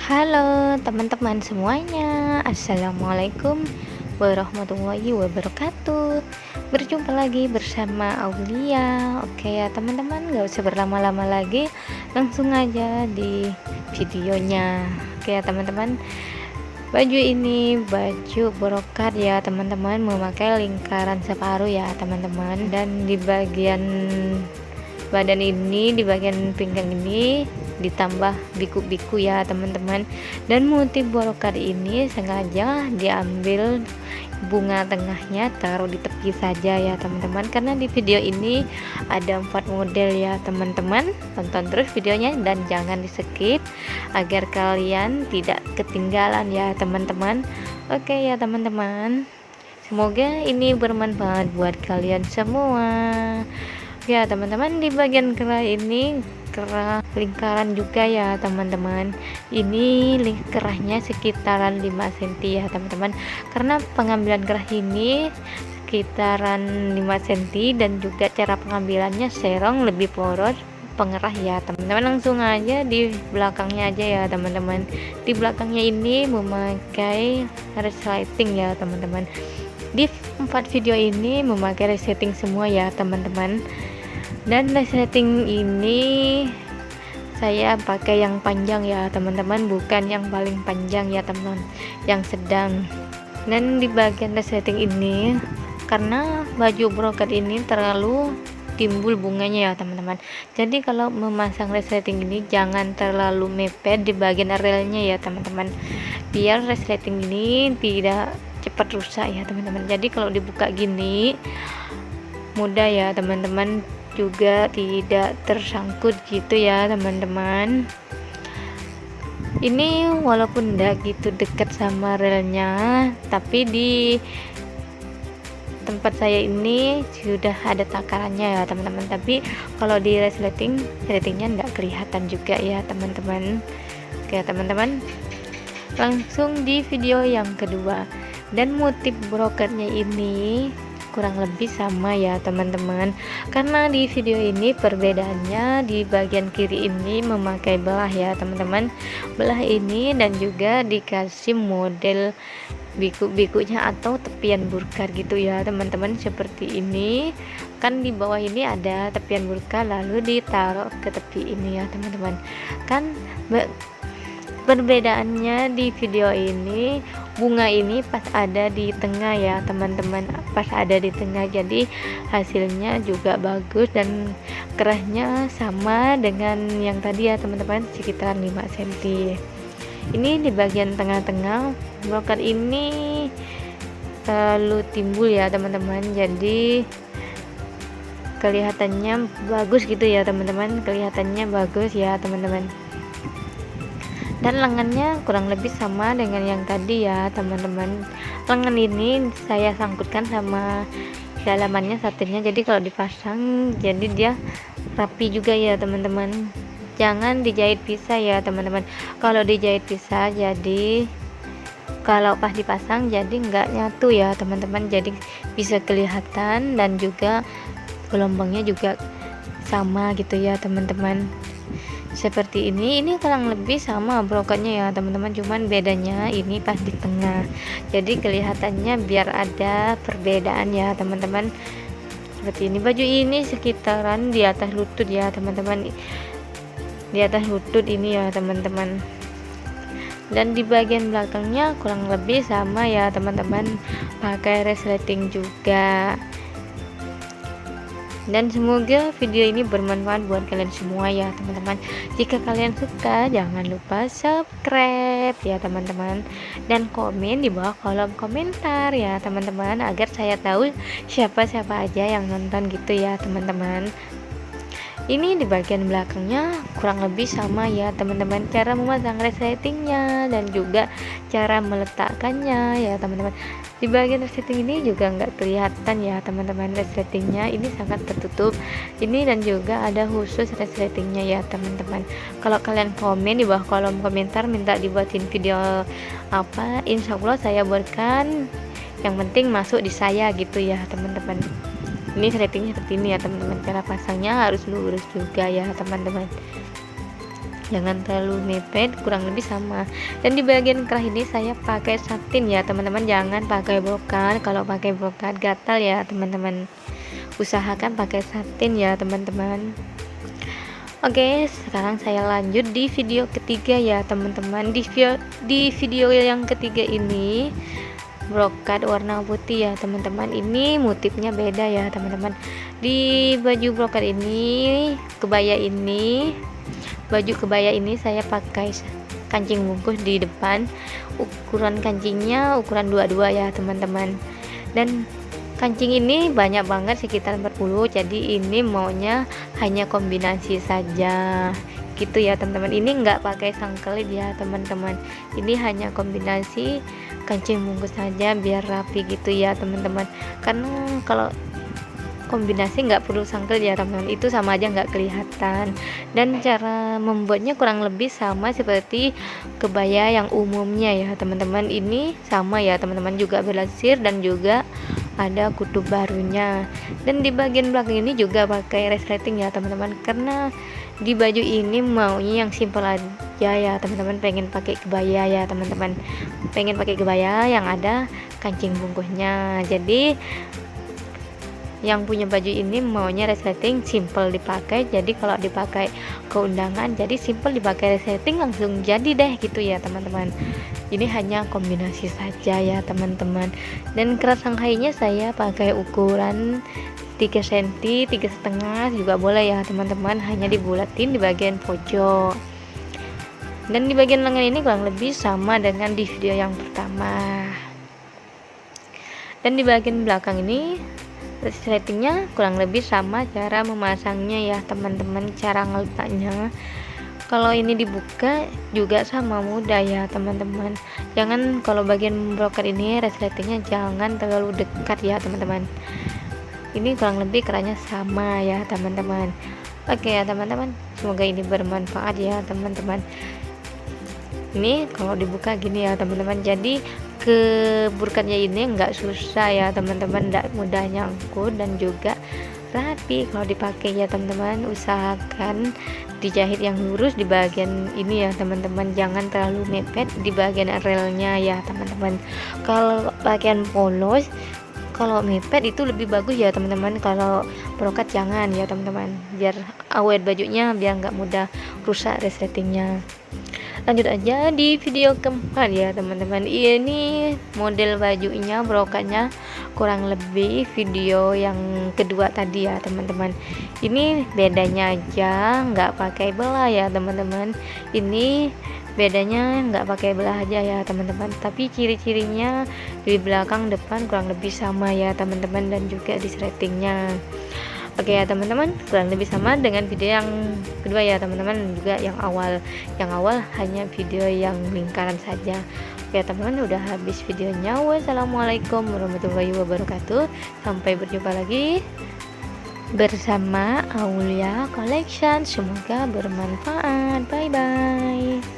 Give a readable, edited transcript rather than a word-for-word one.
Halo teman-teman semuanya, Assalamualaikum warahmatullahi wabarakatuh. Berjumpa lagi bersama Aulia. Oke ya teman-teman, gak usah berlama-lama lagi, langsung aja di videonya. Oke ya teman-teman, baju ini baju brokat ya teman-teman, memakai lingkaran separuh ya teman-teman. Dan di bagian badan ini, di bagian pinggang ini ditambah biku-biku ya teman-teman. Dan motif brokat ini sengaja diambil bunga tengahnya taruh di tepi saja ya teman-teman, karena di video ini ada 4 model ya teman-teman. Tonton terus videonya dan jangan di skip agar kalian tidak ketinggalan ya teman-teman. Oke ya teman-teman, semoga ini bermanfaat buat kalian semua ya teman-teman. Di bagian kerah ini kerah lingkaran juga ya teman-teman. Ini kerahnya sekitaran 5 cm ya teman-teman, karena pengambilan kerah ini sekitaran 5 cm dan juga cara pengambilannya serong lebih poros pengerah ya teman-teman. Langsung aja di belakangnya aja ya teman-teman. Di belakangnya ini memakai resleting ya teman-teman. Di 4 video ini memakai resleting semua ya teman-teman. Dan resleting ini saya pakai yang panjang ya teman-teman, bukan yang paling panjang ya teman-teman, yang sedang. Dan di bagian resleting ini, karena baju brokat ini terlalu timbul bunganya ya teman-teman, jadi kalau memasang resleting ini jangan terlalu mepet di bagian relnya ya teman-teman, biar resleting ini tidak cepat rusak ya teman-teman. Jadi kalau dibuka gini mudah ya teman-teman, juga tidak tersangkut gitu ya teman-teman. Ini walaupun enggak gitu dekat sama relnya, tapi di tempat saya ini sudah ada takarannya ya teman-teman. Tapi kalau di resletingnya enggak kelihatan juga ya teman-teman. Oke teman-teman, langsung di video yang kedua. Dan motif brokatnya ini kurang lebih sama ya teman-teman, karena di video ini perbedaannya di bagian kiri ini memakai belah ya teman-teman, belah ini, dan juga dikasih model biku-bikunya atau tepian burkar gitu ya teman-teman, seperti ini kan. Di bawah ini ada tepian burkar lalu ditaruh ke tepi ini ya teman-teman. Kan perbedaannya di video ini, bunga ini pas ada di tengah ya teman-teman, pas ada di tengah, jadi hasilnya juga bagus dan kerahnya sama dengan yang tadi ya teman-teman, sekitar 5 cm. Ini di bagian tengah-tengah brokat ini terlalu timbul ya teman-teman, jadi kelihatannya bagus gitu ya teman-teman, kelihatannya bagus ya teman-teman. Dan lengannya kurang lebih sama dengan yang tadi ya teman-teman. Lengan ini saya sangkutkan sama dalamannya satinnya, jadi kalau dipasang jadi dia rapi juga ya teman-teman. Jangan dijahit pisah ya teman-teman. Kalau dijahit pisah jadi kalau pas dipasang jadi nggak nyatu ya teman-teman, jadi bisa kelihatan dan juga gelombangnya juga sama gitu ya teman-teman. Seperti ini kurang lebih sama brokatnya ya teman-teman, cuman bedanya ini pas di tengah, jadi kelihatannya biar ada perbedaan ya teman-teman. Seperti ini, baju ini sekitaran di atas lutut ya teman-teman, di atas lutut ini ya teman-teman. Dan di bagian belakangnya kurang lebih sama ya teman-teman, pakai resleting juga. Dan semoga video ini bermanfaat buat kalian semua ya teman-teman. Jika kalian suka jangan lupa subscribe ya teman-teman, dan komen di bawah kolom komentar ya teman-teman, agar saya tahu siapa-siapa aja yang nonton gitu ya teman-teman. Ini di bagian belakangnya kurang lebih sama ya teman-teman, cara memasang resletingnya dan juga cara meletakkannya ya teman-teman. Di bagian resleting ini juga nggak kelihatan ya teman-teman, resletingnya ini sangat tertutup ini, dan juga ada khusus resletingnya ya teman-teman. Kalau kalian komen di bawah kolom komentar minta dibuatin video apa, insya Allah saya buatkan, yang penting masuk di saya gitu ya teman-teman. Ini resletingnya seperti ini ya teman-teman, cara pasangnya harus lurus juga ya teman-teman. jangan terlalu mepet, kurang lebih sama. Dan di bagian kerah ini saya pakai satin ya teman-teman, jangan pakai brokat. Kalau pakai brokat gatal ya teman-teman, usahakan pakai satin ya teman-teman. Oke, sekarang saya lanjut di video ketiga ya teman-teman. Di video yang ketiga ini brokat warna putih ya teman-teman. Ini motifnya beda ya teman-teman. Di baju brokat ini, baju kebaya ini saya pakai kancing bungkus di depan. Ukuran kancingnya ukuran 22 ya teman-teman. Dan kancing ini banyak banget, sekitar 40, jadi ini maunya hanya kombinasi saja gitu ya teman-teman. Ini enggak pakai sangkelit ya teman-teman, ini hanya kombinasi kancing bungkus saja biar rapi gitu ya teman-teman. Karena kalau kombinasi nggak perlu sangkel ya teman-teman, itu sama aja nggak kelihatan. Dan cara membuatnya kurang lebih sama seperti kebaya yang umumnya ya teman-teman. Ini sama ya teman-teman, juga berlasir dan juga ada kutub barunya. Dan di bagian belakang ini juga pakai resleting ya teman-teman, karena di baju ini maunya yang simple aja ya teman-teman. Pengen pakai kebaya ya teman-teman, pengen pakai kebaya yang ada kancing bungkusnya. Jadi yang punya baju ini maunya resleting simple dipakai, jadi kalau dipakai ke undangan jadi simple dipakai resleting langsung jadi deh gitu ya teman-teman. Ini hanya kombinasi saja ya teman-teman. Dan keras Shanghai-nya saya pakai ukuran 3 cm, 3,5 juga boleh ya teman-teman, hanya dibulatin di bagian pojok. Dan di bagian lengan ini kurang lebih sama dengan di video yang pertama. Dan di bagian belakang ini resletingnya kurang lebih sama cara memasangnya ya teman-teman, cara ngeletaknya. Kalau ini dibuka juga sama mudah ya teman-teman. Jangan, kalau bagian brokat ini resletingnya jangan terlalu dekat ya teman-teman. Ini kurang lebih kerahnya sama ya teman-teman. Oke ya teman-teman, semoga ini bermanfaat ya teman-teman. Ini kalau dibuka gini ya teman-teman, jadi keburkannya ini enggak susah ya teman-teman, enggak mudah nyangkut dan juga rapi kalau dipakai ya teman-teman. Usahakan dijahit yang lurus di bagian ini ya teman-teman, jangan terlalu mepet di bagian relnya ya teman-teman. Kalau bagian polos, kalau mepet itu lebih bagus ya teman-teman. Kalau brokat jangan ya teman-teman, biar awet bajunya, biar nggak mudah rusak resletingnya. Lanjut aja di video keempat ya teman-teman. Ini model bajunya, brokatnya kurang lebih video yang kedua tadi ya teman-teman. Ini bedanya aja nggak pakai belah ya teman-teman. Ini bedanya nggak pakai belah aja ya teman-teman, tapi ciri-cirinya di belakang depan kurang lebih sama ya teman-teman, dan juga di resletingnya. Oke ya teman-teman, kurang lebih sama dengan video yang kedua ya teman-teman, juga yang awal hanya video yang lingkaran saja. Oke teman-teman, udah habis videonya. Wassalamualaikum warahmatullahi wabarakatuh. Sampai berjumpa lagi bersama Aulia Collection. Semoga bermanfaat. Bye bye.